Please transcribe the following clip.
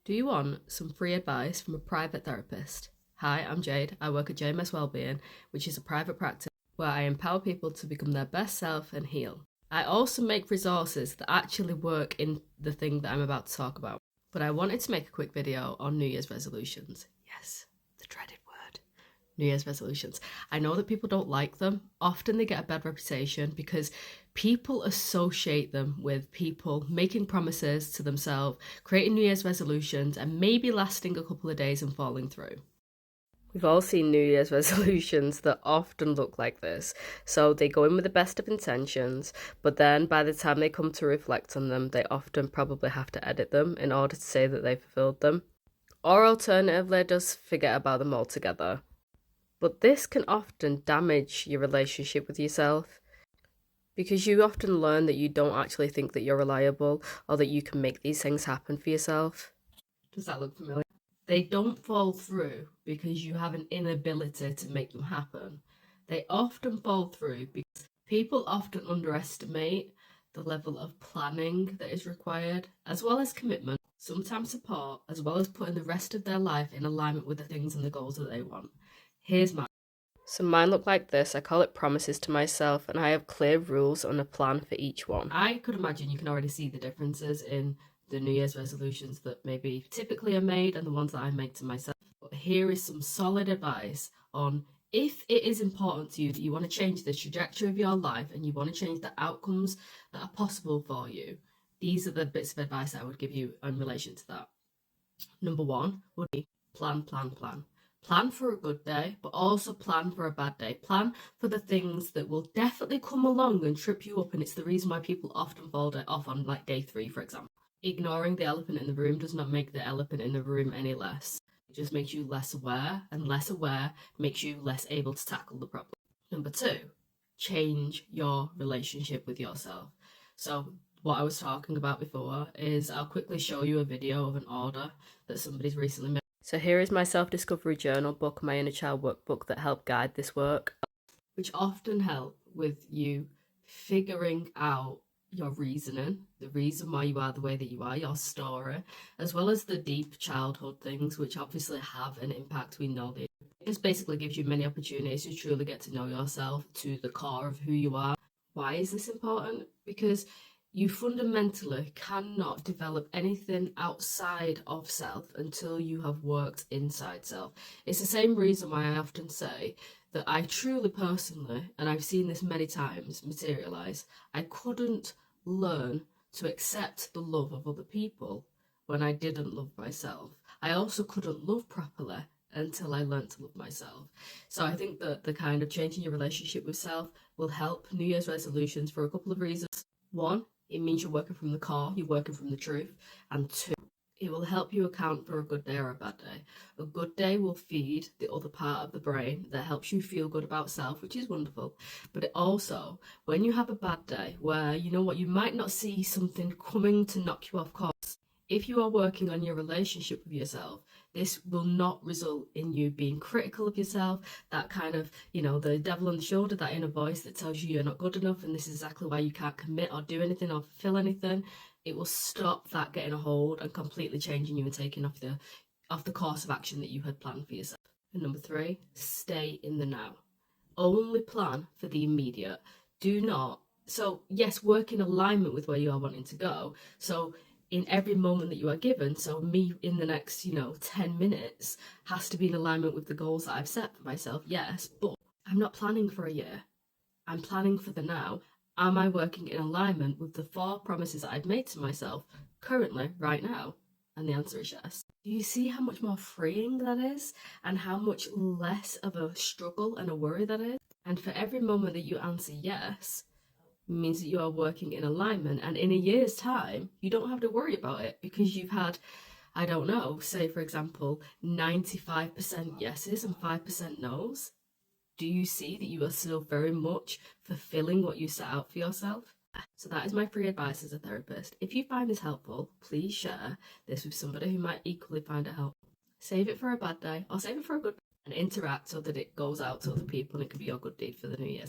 Do you want some free advice from a private therapist? Hi, I'm Jade. I work at JMS Wellbeing, which is a private practice where I empower people to become their best self and heal. I also make resources that actually work in the thing that I'm about to talk about. But I wanted to make a quick video on New Year's resolutions. Yes, the dreaded word. New Year's resolutions. I know that people don't like them. Often they get a bad reputation because people associate them with people making promises to themselves, creating New Year's resolutions, and maybe lasting a couple of days and falling through. We've all seen New Year's resolutions that often look like this. So they go in with the best of intentions, but then by the time they come to reflect on them, they often probably have to edit them in order to say that they fulfilled them. Or alternatively, just forget about them altogether. But this can often damage your relationship with yourself because you often learn that you don't actually think that you're reliable or that you can make these things happen for yourself. Does that look familiar? They don't fall through because you have an inability to make them happen. They often fall through because people often underestimate the level of planning that is required, as well as commitment, sometimes support, as well as putting the rest of their life in alignment with the things and the goals that they want. Here's mine. So mine look like this. I call it promises to myself, and I have clear rules and a plan for each one. I could imagine you can already see the differences in the New Year's resolutions that maybe typically are made and the ones that I make to myself. But here is some solid advice on if it is important to you that you want to change the trajectory of your life and you want to change the outcomes that are possible for you. These are the bits of advice I would give you in relation to that. Number one would be plan. Plan for a good day, but also plan for a bad day. Plan for the things that will definitely come along and trip you up, and it's the reason why people often fall off on like day 3, for example. Ignoring the elephant in the room does not make the elephant in the room any less. It just makes you less aware, and less aware makes you less able to tackle the problem. Number 2, change your relationship with yourself. So what I was talking about before is I'll quickly show you a video of an order that somebody's recently made. So here is my self-discovery journal book, my inner child workbook that help guide this work, which often help with you figuring out your reasoning, the reason why you are the way that you are, your story, as well as the deep childhood things, which obviously have an impact. We know that this basically gives you many opportunities to truly get to know yourself to the core of who you are. Why is this important? Because you fundamentally cannot develop anything outside of self until you have worked inside self. It's the same reason why I often say that I truly personally, and I've seen this many times materialize, I couldn't learn to accept the love of other people when I didn't love myself. I also couldn't love properly until I learned to love myself. So I think that the kind of changing your relationship with self will help New Year's resolutions for a couple of reasons. 1, it means you're working from the core, you're working from the truth. And 2, it will help you account for a good day or a bad day. A good day will feed the other part of the brain that helps you feel good about self, which is wonderful. But it also, when you have a bad day where, you know what, you might not see something coming to knock you off course, if you are working on your relationship with yourself, this will not result in you being critical of yourself, that kind of, the devil on the shoulder, that inner voice that tells you you're not good enough and this is exactly why you can't commit or do anything or fulfill anything. It will stop that getting a hold and completely changing you and taking off the course of action that you had planned for yourself. And number 3, stay in the now. Only plan for the immediate. Do not. So yes, work in alignment with where you are wanting to go. So in every moment that you are given, so me in the next 10 minutes has to be in alignment with the goals that I've set for myself, yes, but I'm not planning for a year. I'm planning for the now. Am I working in alignment with the 4 promises that I've made to myself currently, right now? And the answer is yes. Do you see how much more freeing that is? And how much less of a struggle and a worry that is? And for every moment that you answer yes, means that you are working in alignment, and in a year's time you don't have to worry about it because you've had, I don't know, say for example 95% yeses and 5% no's. Do you see that you are still very much fulfilling what you set out for yourself? So that is my free advice as a therapist. If you find this helpful, please share this with somebody who might equally find it helpful. Save it for a bad day or save it for a good day and interact so that it goes out to other people and it can be your good deed for the new year.